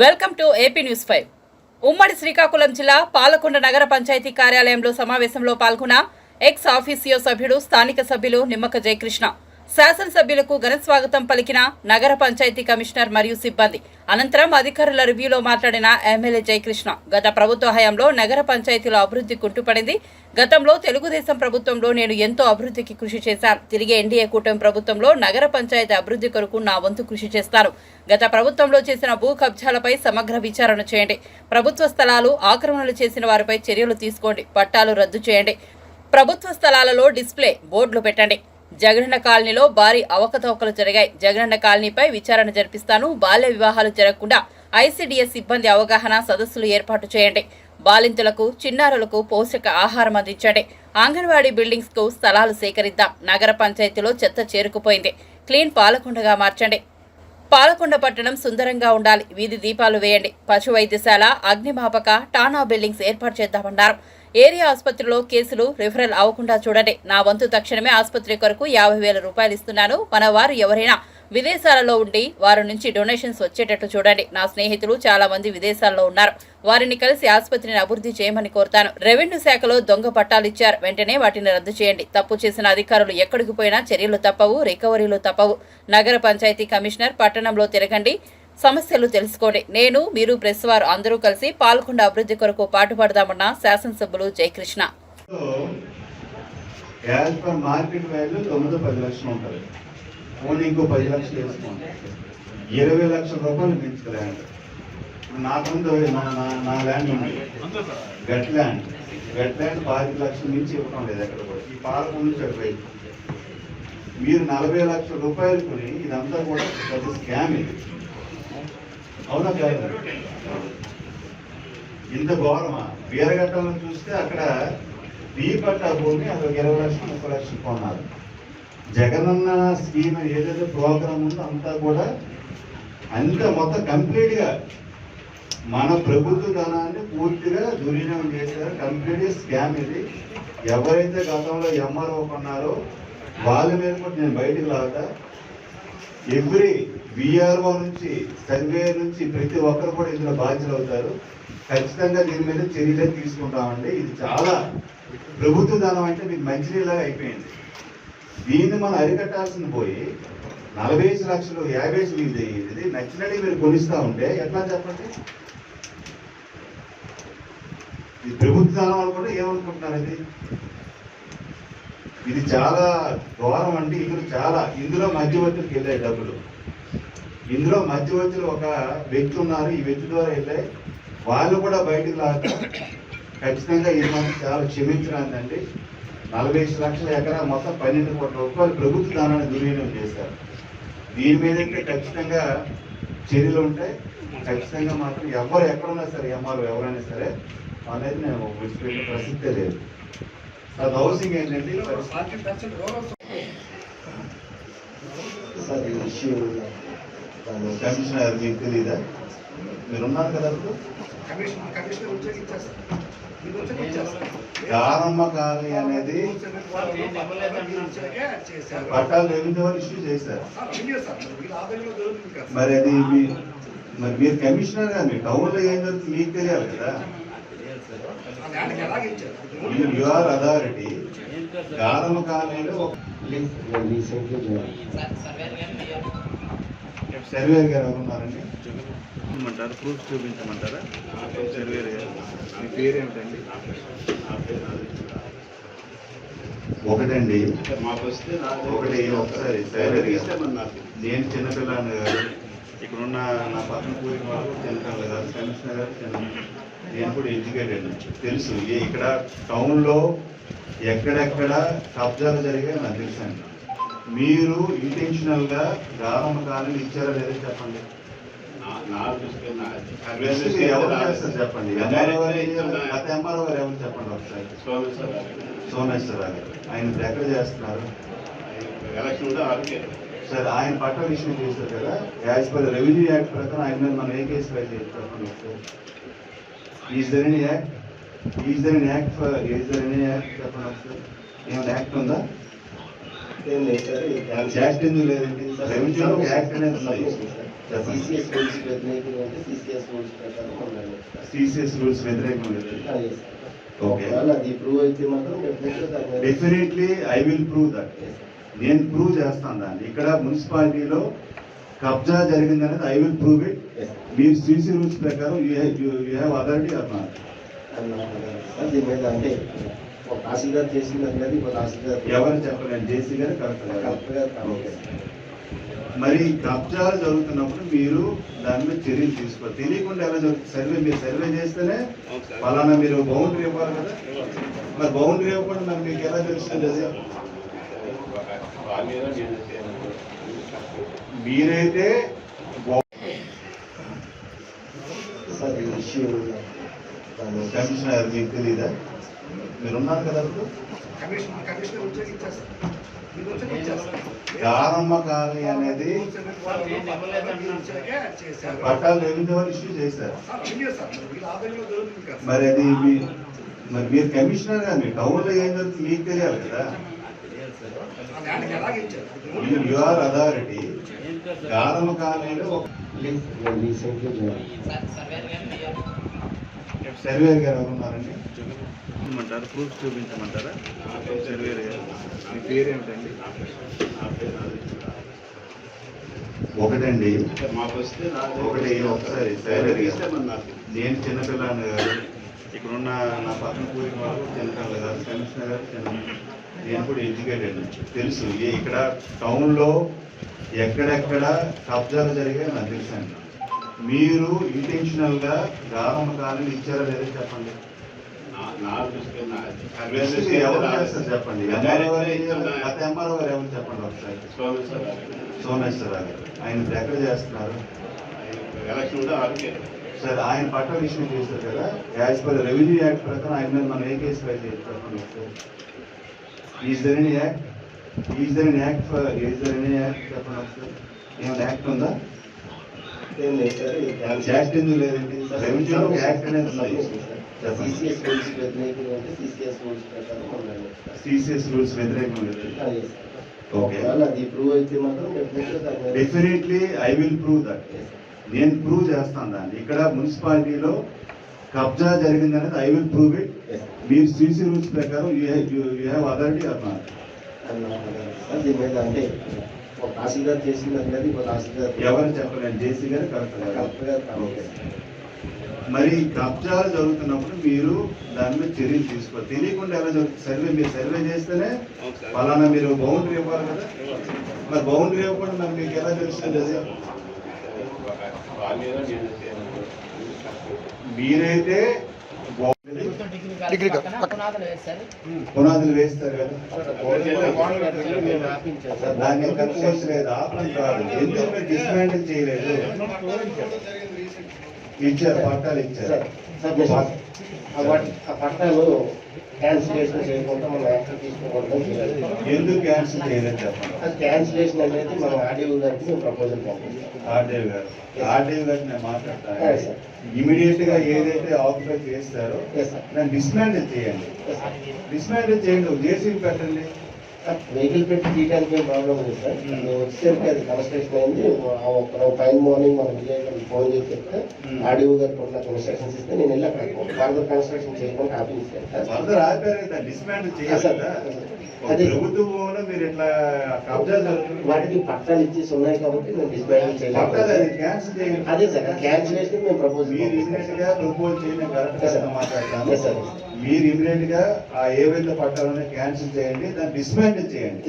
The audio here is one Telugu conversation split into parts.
Welcome to AP news 5. ఉమ్మడి శ్రీకాకుళం జిల్లా పాలకొండ నగర పంచాయతీ కార్యాలయంలో సమావేశంలో పాల్గొన్న ఎక్స్ ఆఫీసియో సభ్యుడు స్థానిక సభ్యులు నిమ్మక జయకృష్ణ. శాసనసభ్యులకు ఘన స్వాగతం పలికిన నగర పంచాయతీ కమిషనర్ మరియు సిబ్బంది. అనంతరం అధికారుల రివ్యూలో మాట్లాడిన ఎమ్మెల్యే జయకృష్ణ గత ప్రభుత్వ హయాంలో నగర పంచాయతీల అభివృద్ధి కుంటుపడింది. గతంలో తెలుగుదేశం ప్రభుత్వంలో నేను ఎంతో అభివృద్ధికి కృషి చేశాను. తిరిగి ఎన్డీఏ కూటమి ప్రభుత్వంలో నగర పంచాయతీ అభివృద్ధి కొరకు నా వంతు కృషి చేస్తాను. గత ప్రభుత్వంలో చేసిన భూ కబ్జాలపై సమగ్ర విచారణ చేయండి. ప్రభుత్వ స్థలాలు ఆక్రమణలు చేసిన వారిపై చర్యలు తీసుకోండి. పట్టాలు రద్దు చేయండి. ప్రభుత్వ స్థలాలలో డిస్ప్లే బోర్డులు పెట్టండి. జగనన్న కాలనీలో భారీ అవకతవకలు జరిగాయి. జగనన్న కాలనీపై విచారణ జరిపిస్తాను. బాల్య వివాహాలు జరగకుండా ఐసీడీఎస్ సిబ్బంది అవగాహన సదస్సులు ఏర్పాటు చేయండి. బాలింతులకు చిన్నారులకు పోషక ఆహారం అందించండి. అంగన్వాడీ బిల్డింగ్స్ కు స్థలాలు సేకరిద్దాం. నగర పంచాయతీలో చెత్త చేరుకుపోయింది. క్లీన్ పాలకొండగా మార్చండి. పాలకొండ పట్టణం సుందరంగా ఉండాలి. వీధి దీపాలు వేయండి. పశు వైద్యశాల, అగ్నిమాపక, టానా బిల్డింగ్స్ ఏర్పాటు చేద్దామన్నారు. ఏరియా ఆసుపత్రిలో కేసులు రిఫరల్ అవ్వకుండా చూడండి. నా వంతు తక్షణమే ఆసుపత్రి కొరకు 50,000 రూపాయలు ఇస్తున్నాను. మన వారు ఎవరైనా విదేశాలలో ఉండి వారి నుంచి డొనేషన్స్ వచ్చేటట్టు చూడండి. నా స్నేహితులు చాలా మంది విదేశాల్లో ఉన్నారు. వారిని కలిసి ఆసుపత్రిని అభివృద్ధి చేయమని కోరుతాను. రెవెన్యూ శాఖలో దొంగ పట్టాలు ఇచ్చారు. వెంటనే వాటిని రద్దు చేయండి. తప్పు చేసిన అధికారులు ఎక్కడికి పోయినా చర్యలు తప్పవు, రికవరీలు తప్పవు. నగర పంచాయతీ కమిషనర్ పట్టణంలో తిరగండి, సమస్యలు తెలుసుకోండి. నేను, మీరు, ప్రెస్ వారు అందరూ కలిసి పాల్కొండ అభివృద్ధి కొరకు పాటుపడదామన్న శాసనసభ్యులు జయకృష్ణ. ఇంకో 10 లక్షలు వేసుకోండి. 20 లక్షల రూపాయలు పెంచుకు ల్యాండ్. నాకుంది నా ల్యాండ్ ఉంది, గట్ ల్యాండ్ 25 లక్షల నుంచి ఇవ్వటం లేదు ఎక్కడ కూడా. ఈ పాలకొండ నుంచి అటువైపు మీరు 40 లక్షల రూపాయలు కొని ఇదంతా కూడా పెద్ద స్కామ్ ఇది. అవునా కాదు? ఇంత ఘోరమా? వీరఘట్టంలో చూస్తే అక్కడ పట్టా భూమి అదొక 20 లక్షలు 30 లక్షలు కొన్నారు. జగనన్న స్కీమ్ ఏదైతే ప్రోగ్రామ్ ఉందో అంతా కూడా మొత్తం కంప్లీట్గా మన ప్రభుత్వ ధనాన్ని పూర్తిగా దుర్వినియోగం చేశారు. కంప్లీట్గా స్కామ్ ఇది. ఎవరైతే గతంలో ఎంఆర్ఓ కొన్నారో వాళ్ళ మీద కూడా నేను బయటకు లాగుతా. ఎవ్రీ విఆర్ఓ నుంచి, సర్వే నుంచి ప్రతి ఒక్కరు కూడా ఇందులో బాధ్యులు అవుతారు. ఖచ్చితంగా దీని మీద చర్యలే తీసుకుంటామండి. ఇది చాలా ప్రభుత్వ ధనం అంటే మీకు మంచినీళ్ళగా అయిపోయింది. దీన్ని మనం అరికట్టాల్సింది పోయి 40 లక్షలు 50 ఇది నచ్చినట్టు మీరు కొనిస్తూ ఉంటే ఎట్లా చెప్పండి? ఇది ప్రభుత్వ ధనం అనుకుంటే ఏమనుకుంటున్నారు? ఇది చాలా ఘోరం అండి. ఇందులో మధ్యవర్తులకు వెళ్ళాయి డబ్బులు. ఇందులో మధ్యవర్తులు ఒక వ్యక్తి ఉన్నారు. ఈ వ్యక్తి ద్వారా వెళ్ళాయి. వాళ్ళు కూడా బయటకు లాగా ఖచ్చితంగా ఇది మనం చాలా క్షమించరాదండి. 40 లక్షల ఎకరా మొత్తం 12 కోట్ల రూపాయలు ప్రభుత్వ ధనాన్ని దుర్వినియోగం చేశారు. దీని మీదైతే ఖచ్చితంగా చర్యలు ఉంటాయి. ఖచ్చితంగా మాత్రం ఎవరు ఎక్కడున్నా సరే, ఎంఆర్ఓ ఎవరైనా సరే అనేది నేను విడిచిపెట్టే ప్రసక్తే లేదు. అది హౌసింగ్ ఏంటంటే కమిషనర్ మీకు తెలీదా? మీరు ఉన్నారు కదా అప్పుడు. గారమ్మ కాలనీ అనేది పట్టాలు రెవెన్యూ వాళ్ళు ఇష్యూ చేశారు. మరి అది మీరు కమిషనర్ గా మీ టౌన్లో ఏం జరుగుతుంది మీకు తెలియాలి కదా. You are authority. గారమ్మ కాలనీలో సర్వేర్ గారు ఎవరున్నారండి? చూపించమంటారా? ప్రూఫ్ చూపించమంటారా? సర్వేర్ గారు మీ పేరేమిటండి? ఒకటండి ఒకసారి నేను చిన్నపిల్లని గారు, ఇక్కడున్న నా పక్కన కూడిన వాళ్ళు చిన్నపిల్లలు కాదు, కమిషనర్ గారు చిన్న. నేను కూడా ఎడ్యుకేటెడ్, తెలుసు ఇక్కడ టౌన్లో ఎక్కడెక్కడ కబ్జాలు జరిగాయో నాకు తెలుసు అండి. మీరు ఇంటెన్షనల్గా గారమ్మ కాలనీ ఇచ్చారా లేదా చెప్పండి. ఎవరు చేస్తారు చెప్పండి. గత ఎంఆర్ఓ గారు ఎవరు చెప్పండి ఒకసారి. సోమేశ్వర గారు ఆయన ఎక్కడ చేస్తున్నారు? సరే, ఆయన పట్టాలు ఇష్యూ చేశారు కదా. యాజ్ పర్ రెవెన్యూ యాక్ట్ ప్రకారం ఆయన మీద మనం ఏ కేసు ఫైల్ చేసి చెప్పండి ఒకసారి. ఈజ్ దర్ ఎనీ యాక్ట్ చెప్పండి ఒకసారి. ఏమైనా యాక్ట్ ఉందా? యాక్ట్ ఎందుకు లేదండి? రెవెన్యూలో యాక్ట్ అనేది ఉంది. సిసిఎస్ రూల్స్ వ్యతిరేకంగా అంటే సిసిఎస్ రూల్స్ ప్రకారం మనం సిసిఎస్ రూల్స్ వ్యతిరేకంగా ఓకే ఒకవేళ అది ప్రూవ్ అయితే మాత్రం డెఫినెట్గా definitely I will prove that. నేను ప్రూవ్ చేస్తాను దాన్ని. ఇక్కడ మున్సిపాలిటీలో కబ్జా జరిగింది అనేది ఐ విల్ ప్రూవ్ ఇట్. మీరు సిసి రూల్స్ ప్రకారం you have authority or not? దీని మీద అంటే ఒక తహసీల్దార్ చేసింది అనేది ఒక తహసీల్దార్ ఎవరు చెప్పలేదు, జేసీ గారు కరెక్ట్గా. కరెక్ట్గా ఓకే. మరి కబ్జాలు జరుగుతున్నప్పుడు మీరు దాని మీద చర్యలు తీసుకోవాలి. తెలియకుండా ఎలా జరుగుతుంది? సర్వే మీరు సర్వే చేస్తేనే ఫలానా మీరు బౌండరీ ఇవ్వాలి కదా. మరి బౌండరీ ఇవ్వకుండా మరి మీకు ఎలా తెలుస్తుంది? అది మీరైతే సార్ ఈ ఇష్యూ కమిషనర్ మీకు తెలీదా? మీరు ఉన్నారు కదా అప్పుడు. గారమ్మ కాలనీ అనేది పట్టాలు రెవెన్యూ వాళ్ళు ఇష్యూ చేశారు. మరి అది మరి మీరు కమిషనర్ గా మీ టౌన్లో ఏం జరుగుతుంది మీకు తెలియాలి కదా. You are authority. గారమ్మ కాలనీలో ఒక సర్వేర్ గారు ఎవరు ఉన్నారండి? చూపించమంటారా? ప్రూఫ్ చూపించమంటారా? సర్వేర్ గారు మీ పేరేమిటండి? ఒకటండి ఒకటి ఒకసారి సర్వేర్ గారు, నేను చిన్నపిల్లాన్ని గారు, ఇక్కడున్న నా పక్కన కూలిన వాళ్ళు చిన్నపిల్లలు గారు, కమిషనర్ గారు చిన్న, నేను కూడా ఎడ్యుకేటెడ్, తెలుసు ఇక్కడ టౌన్లో ఎక్కడెక్కడ కబ్జాలు జరిగాయో నాకు తెలుసు అండి. మీరు ఇంటెన్షనల్ గా గారమ్మ కాలనీ ఇచ్చారా లేదా చెప్పండి. ఎవరు చేస్తారు చెప్పండి. గత ఎంఆర్ఓ గారు ఎవరు చెప్పండి ఒకసారి. సోమేశ్వరరావు గారు. ఆయన ఎక్కడ చేస్తున్నారు? సరే, ఆయన పట్ట విషయం చేశారు కదా. యాజ్ పర్ రెవెన్యూ యాక్ట్ ప్రకారం ఆయన మీద మనం ఏ కేసు ఫైల్ చేసి చెప్పండి ఒకసారి. Is there any act? Is there any act for చెప్పండి ఒకసారి. ఏమైనా యాక్ట్ ఉందా? యాక్ట్ ఎందుకు లేదండి? రెవెన్యూలో యాక్ట్ అనేది ఉంది. సిసిఎస్ రూల్స్ వ్యతిరేకంగా అంటే సిసిఎస్ రూల్స్ ప్రకారం మనం సిసిఎస్ రూల్స్ వ్యతిరేకంగా ఓకే. ఒకవేళ అది ప్రూవ్ అయితే మాత్రం definitely I will prove that. నేను ప్రూవ్ చేస్తాను దాన్ని. ఇక్కడ మున్సిపాలిటీలో కబ్జా జరిగింది అనేది ఐ విల్ ప్రూవ్ ఇట్. మీరు సిసి రూల్స్ ప్రకారం you have authority or not? దీని మీద అంటే ఒక తహసీల్దార్ చేసింది అనేది ఒక తహసీల్దార్ ఎవరు చెప్పలేదు, జేసీ గారు కరెక్ట్గా. కరెక్ట్గా ఓకే. మరి కబ్జాలు జరుగుతున్నప్పుడు మీరు దాని మీద చర్యలు తీసుకోవాలి. తెలియకుండా ఎలా జరుగుతుంది? సర్వే మీరు సర్వే చేస్తేనే ఫలానా మీరు బౌండరీ ఇవ్వాలి కదా. మరి బౌండరీ ఇవ్వకుండా మరి మీకు ఎలా తెలుస్తుంది? అది మీరైతే పునాదులు వేస్తారు కదా. దాన్ని కట్టుకోవచ్చలేదు, ఆపడం కాదు. ఎందుకు మీరు డిస్మాంటిల్ చేయలేదు? ఇచ్చారు, పట్టాలు ఇచ్చారు. ఆ పట్టాలు క్యాన్సిలేషన్ చేయకుండా మనం యాక్షన్ తీసుకోకుండా ఎందుకు క్యాన్సిల్ చేయలేదు చెప్పండి. క్యాన్సిలేషన్ అనేది మనం ఆర్డీఓ గారికి మేము ప్రపోజల్ పంపిస్తాం. ఆర్డీఓ గారు నేను మాట్లాడతాను. ఇమీడియట్ గా ఏదైతే ఆక్యుపై చేస్తారో దాన్ని డిస్మాంటిల్ చేయండి. డిస్మాంటిల్ చేయండి, జేసీబీ పెట్టండి. వెహికల్ పెట్టి తీయడానికి ఏం ప్రాబ్లం లేదు సార్. వచ్చేసరికి అది కన్స్ట్రక్షన్ అయింది. ఫైన్ మార్నింగ్ మనం విజయవాడ ఫోన్ చేసి చెప్తే ఆర్డీఓ గారికి ఉన్న కన్స్ట్రక్షన్స్ ఇస్తే నేను వెళ్ళి అక్కడ ఫర్దర్ కన్స్ట్రక్షన్ చేయకుండా ఆపించాను. డిస్మాంటిల్ చేయాలి. ప్రభుత్వంలో మీరు ఇట్లా కబ్జా జరుగుతుంది. వాటికి పట్టాలు ఇచ్చేసి ఉన్నాయి కాబట్టి మేము డిస్మాంటిల్ చేయాలి. అదే సార్ క్యాన్సిలేషన్ మేము ప్రపోజ్ మీరు ఇమీడియట్ గా ప్రపోజ్ చేయడం కరెక్ట్ మాట్లాడతాను. మీరు ఇమీడియట్ గా ఆ ఏవైతే పట్టాలనే క్యాన్సిల్ చేయండి, దాన్ని డిస్మాంటిల్ చేయండి.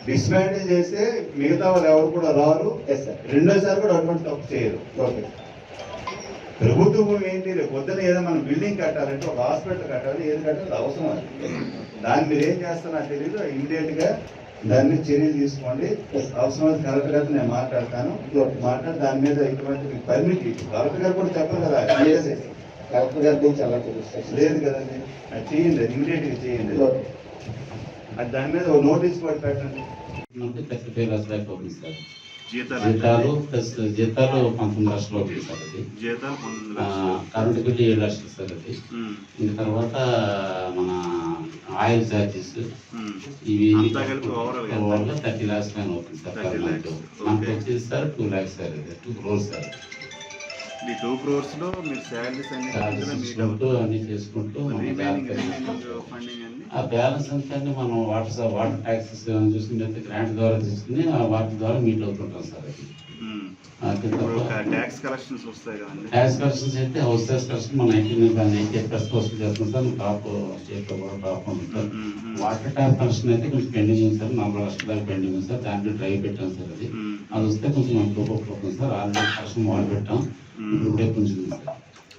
డిస్మాంటిల్ చేస్తే మిగతా వాళ్ళు ఎవరు కూడా రారు, రెండోసారి కూడా అటువంటి తప్పు చేయరు. ప్రభుత్వం ఏంటి, పొద్దున ఏదో మనం బిల్డింగ్ కట్టాలంటే ఒక హాస్పిటల్ కట్టాలి, ఏది కట్టాలి అవసరం అది. దాన్ని మీరు ఏం చేస్తారో తెలియదు. ఇమీడియట్ గా దాన్ని చర్యలు తీసుకోండి. అవసరం కలెక్టర్ గారితో నేను మాట్లాడతాను. మాట్లాడి దాని మీద ఇటువంటి పర్మిట్ కలెక్టర్ గారు కూడా చెప్పరు కదా. కలెక్టర్ గారి నుంచి అలా లేదు కదండి, అది చేయండి, అది ఇమీడియట్ గా చేయండి. అది దాని మీద నోటీస్ కూడా పెట్టండి. జీతాలు ప్లస్ జీతాలు 19 లక్షలు అవుతుంది సార్ అది. జీతాలు 19 ఆ, లక్షలు. కరెంటు బిల్లు 7 లక్షలు సార్ అది. ఇంక తర్వాత మన ఆయిల్ ఛార్జెస్ ఇవి అంతా కలిపి ఓవరాల్ గా వల్ల 30 lakhs పైన అవుతుంది సార్. 30 lakhs. మనకు వచ్చేసి సార్ 2 lakhs సార్ ఇది 2 crores సార్. ఈ 2 crores లో మీరు శాలరీస్ అన్ని ఛార్జెస్ మీట్ ఇచ్చుకుంటూ అన్ని చేసుకుంటూ మన రిమైనింగ్ జాగ్రత్తగా ఫండింగ్ అన్ని ఆ బ్యాలెన్స్ అంతా మనం వాటర్ ట్యాక్సెస్ చూసుకుంటే గ్రాంట్ ద్వారా తీసుకుని ఆ వాటి ద్వారా మీట్ అవుతుంటాం సార్ అది. అది ఇప్పుడు తప్ప ట్యాక్స్ కలెక్షన్స్ వస్తాయి కదండి. ట్యాక్స్ కలెక్షన్స్ అయితే హౌస్ ట్యాక్స్ కలెక్షన్ మన 98% వసూలు చేస్తున్నాం సార్. టాప్ స్టేట్లో కూడా టాప్ ఉంది సార్. వాటర్ ట్యాప్ కలెక్షన్ అయితే కొంచెం పెండింగ్ ఉంది సార్. 40 లక్షల దాకా పెండింగ్ ఉంది సార్. దాంట్లో డ్రైవ్ పెట్టాం సార్ అది. అది వస్తే కొంచెం మనకు ఉపయోగపడుతుంది సార్. ఆల్రెడీ కలెక్షన్ మొదలు పెట్టాం. ఇప్పుడే కొంచెం ఉంది సార్.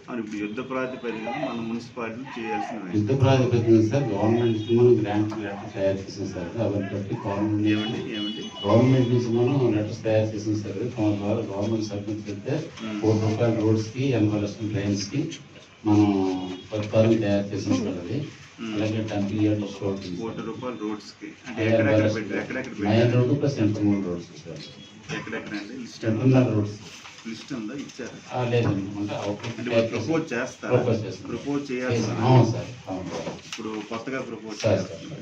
అని ఇప్పుడు యుద్ధ ప్రాతిపదికన మన మున్సిపాలిటీ చేయాల్సినవి యుద్ధ ప్రాతిపదికన సార్ గవర్నమెంట్ మనం గ్రాంట్ లెటర్ తయారు చేసాం సార్. అవన్నీ బట్టి గవర్నమెంట్ ఏమండి గవర్నమెంట్ నుంచి మనం లెటర్స్ తయారు చేసాం సార్. దాని ద్వారా గవర్నమెంట్ సబ్మిట్ చేస్తే ₹1 రోడ్స్ కి 80 లక్షల డ్రైన్స్ కి మనం ప్రతిపాదన తయారు చేసాం సార్ అది. అలాగే 10 billion ₹1 రోడ్స్ కి అంటే ఎక్కడెక్కడ main road plus internal roads sir. ఎక్కడెక్కడండి ఇంటర్నల్ రోడ్స్ లిస్ట్ ఉందా ఇచ్చారు లేదండి అంటే అంటే ప్రపోజ్ చేస్తారా ప్రపోజ్ చేస్తాం. ప్రపోజ్ చేయాల్సిన అవును సార్. అవును సార్. ఇప్పుడు కొత్తగా ప్రపోజ్ సార్ చేస్తారు